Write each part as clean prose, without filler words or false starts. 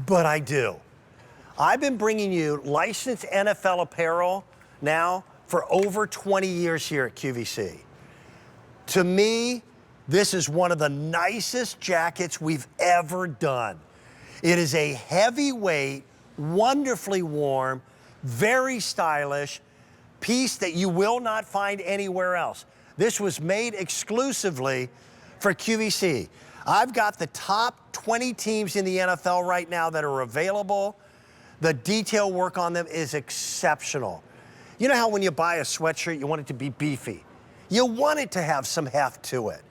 but I do. I've been bringing you licensed NFL apparel now for over 20 years here at QVC. To me, this is one of the nicest jackets we've ever done. It is a heavyweight, wonderfully warm, very stylish piece that you will not find anywhere else. This was made exclusively for QVC. I've got the top 20 teams in the NFL right now that are available. The detail work on them is exceptional. You know how when you buy a sweatshirt, you want it to be beefy. You want it to have some heft to it.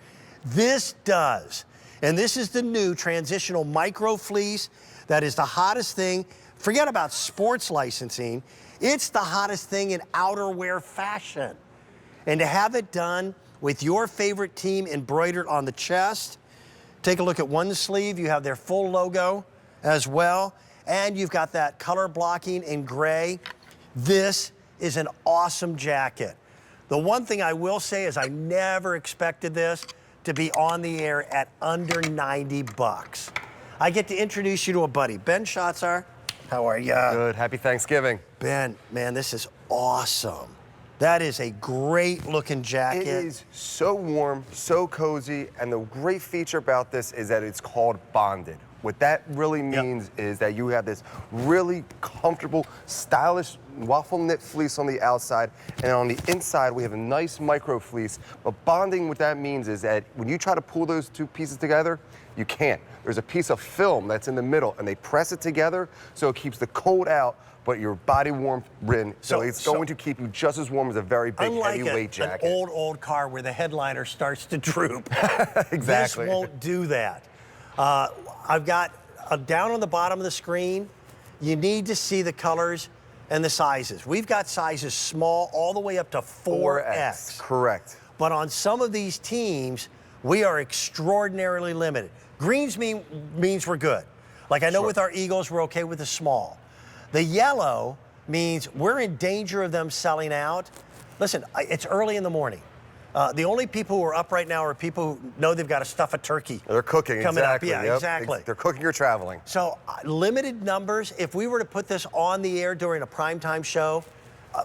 This does. And this is the new Transitional Microfleece. That is the hottest thing. Forget about sports licensing. It's the hottest thing in outerwear fashion. And to have it done with your favorite team embroidered on the chest, take a look at one sleeve. You have their full logo as well. And you've got that color blocking in gray. This is an awesome jacket. The one thing I will say is I never expected this to be on the air at under 90 bucks. I get to introduce you to a buddy. Ben Schatzar, how are you? Good, happy Thanksgiving. Ben, man, this is awesome. That is a great looking jacket. It is so warm, so cozy, and the great feature about this is that it's called bonded. What that really means is that you have this really comfortable, stylish waffle knit fleece on the outside, and on the inside we have a nice micro fleece. But bonding, what that means is that when you try to pull those two pieces together, you can't. There's a piece of film that's in the middle, and they press it together so it keeps the cold out, but your body warmth in. So it's going to keep you just as warm as a very big heavyweight jacket. Unlike an old car where the headliner starts to droop. Exactly. This won't do that. I've got down on the bottom of the screen, you need to see the colors and the sizes. We've got sizes small all the way up to 4X. Correct. But on some of these teams, we are extraordinarily limited. Greens means we're good. Like I know with our Eagles, we're okay with the small. The yellow means we're in danger of them selling out. Listen, it's early in the morning. The only people who are up right now are people who know they've got to stuff a turkey. They're cooking, coming exactly. up. Yeah, exactly. They're cooking or traveling. So limited numbers. If we were to put this on the air during a primetime show,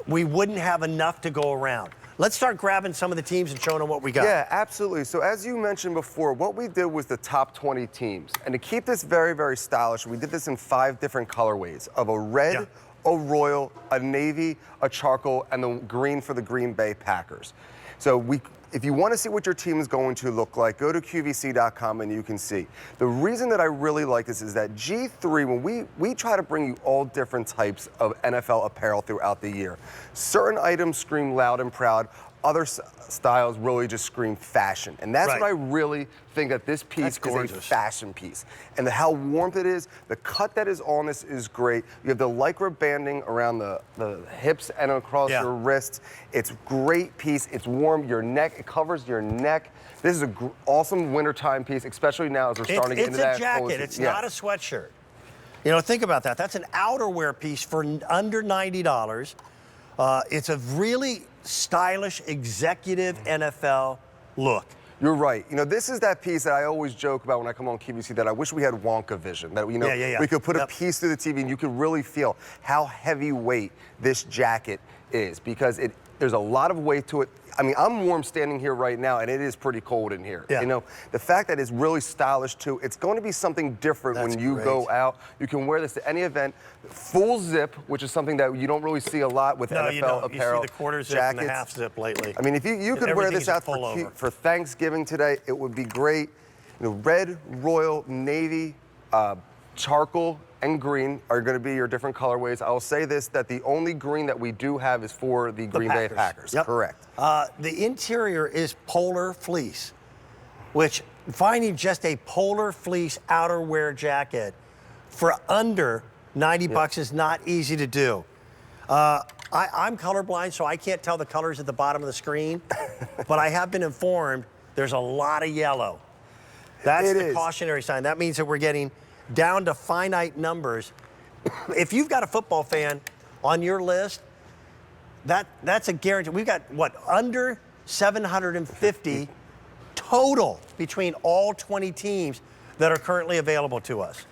we wouldn't have enough to go around. Let's start grabbing some of the teams and showing them what we got. Yeah, absolutely. So as you mentioned before, what we did was the top 20 teams. And to keep this very, very stylish, we did this in 5 different colorways of a red, a royal, a navy, a charcoal, and the green for the Green Bay Packers. So if you want to see what your team is going to look like, go to QVC.com and you can see. The reason that I really like this is that G3, when we try to bring you all different types of NFL apparel throughout the year. Certain items scream loud and proud. Other styles really just scream fashion. And that's what I really think that this piece is a fashion piece. And how warm it is, the cut that is on this is great. You have the Lycra banding around the hips and across your wrists. It's a great piece. It's warm. Your neck, it covers your neck. This is an awesome wintertime piece, especially now as we're starting to get into that. It's a jacket. It's not a sweatshirt. You know, think about that. That's an outerwear piece for under $90. It's a really stylish, executive NFL look. You're right. You know, this is that piece that I always joke about when I come on QVC that I wish we had Wonka vision. That, you know, we could put a piece through the TV and you could really feel how heavyweight this jacket is because there's a lot of weight to it. I mean, I'm warm standing here right now, and it is pretty cold in here. You know, the fact that it's really stylish, too, it's going to be something different when you go out. You can wear this to any event. Full zip, which is something that you don't really see a lot with NFL apparel. You see the quarter zip and the half zip lately. I mean, if you could wear this out for Thanksgiving today, it would be great. You know, red, royal, navy, charcoal, and green are going to be your different colorways. I'll say this, that the only green that we do have is for the Green Bay Packers. Correct. The interior is polar fleece, which finding just a polar fleece outerwear jacket for under 90 bucks is not easy to do. I'm colorblind, so I can't tell the colors at the bottom of the screen, but I have been informed there's a lot of yellow. That's the cautionary sign. That means that we're getting down to finite numbers. If you've got a football fan on your list, that's a guarantee. We've got, what, under 750 total between all 20 teams that are currently available to us.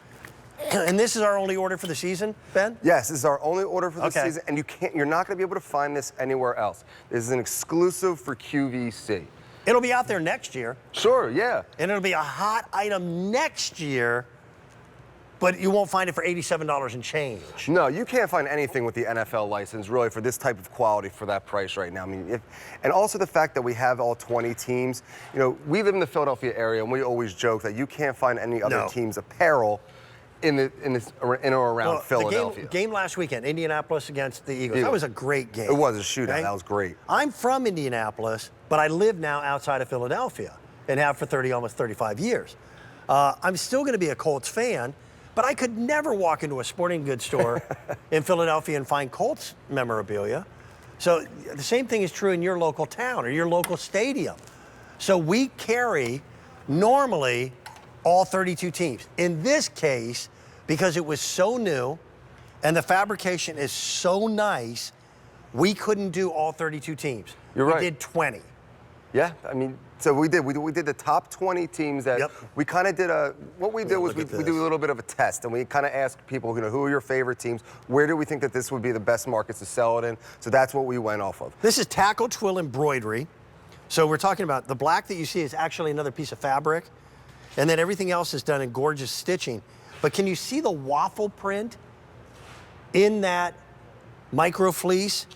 And this is our only order for the season, Ben? Yes, this is our only order for the Okay. season, and you're not going to be able to find this anywhere else. This is an exclusive for QVC. It'll be out there next year. Sure, yeah. And it'll be a hot item next year, but you won't find it for $87 and change. No, you can't find anything with the NFL license really for this type of quality for that price right now. I mean, and also the fact that we have all 20 teams. You know, we live in the Philadelphia area, and we always joke that you can't find any other team's apparel in or around Philadelphia. The game last weekend, Indianapolis against the Eagles. That was a great game. It was a shootout. Okay? That was great. I'm from Indianapolis, but I live now outside of Philadelphia and have for almost 35 years. I'm still going to be a Colts fan, but I could never walk into a sporting goods store in Philadelphia and find Colts memorabilia. So the same thing is true in your local town or your local stadium. So we carry normally all 32 teams. In this case, because it was so new and the fabrication is so nice, we couldn't do all 32 teams. You're right. We did 20. Yeah, I mean, so we did the top 20 teams that we kind of did what we did was we do a little bit of a test, and we kind of asked people, you know, who are your favorite teams? Where do we think that this would be the best markets to sell it in? So that's what we went off of. This is tackle twill embroidery. So we're talking about the black that you see is actually another piece of fabric, and then everything else is done in gorgeous stitching. But can you see the waffle print in that micro fleece?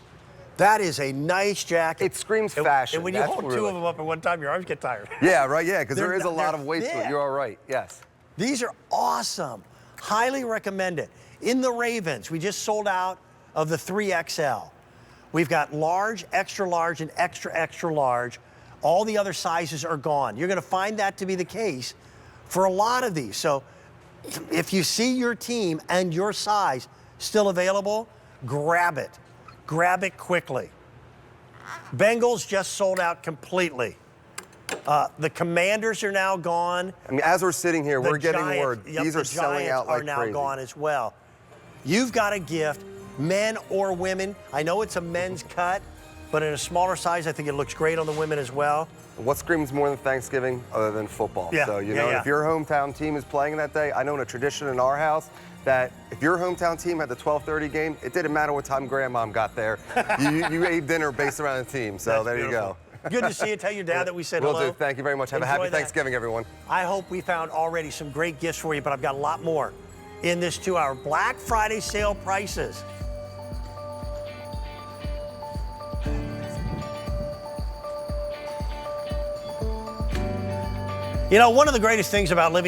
That is a nice jacket. It screams fashion. And when you hold two of them up at one time, your arms get tired. Yeah, right, yeah, because there is a lot of weight to it. You're all right, yes. These are awesome. Highly recommend it. In the Ravens, we just sold out of the 3XL. We've got large, extra large, and extra, extra large. All the other sizes are gone. You're going to find that to be the case for a lot of these. So if you see your team and your size still available, grab it. Grab it quickly. Bengals just sold out completely. The Commanders are now gone. I mean, as we're sitting here, we're getting word. These are selling out like crazy. Are now crazy. gone as well. You've got a gift, men or women. I know it's a men's cut, but in a smaller size, I think it looks great on the women as well. What screams more than Thanksgiving other than football? Yeah, So, you know, if your hometown team is playing that day, I know in a tradition in our house that if your hometown team had the 12:30 game, it didn't matter what time grandmom got there. you ate dinner based around the team. So there you go. Good to see you. Tell your dad that we said hello. Will do. Thank you very much. Have a happy Thanksgiving, everyone. I hope we found already some great gifts for you, but I've got a lot more in this 2-hour Black Friday sale prices. You know, one of the greatest things about living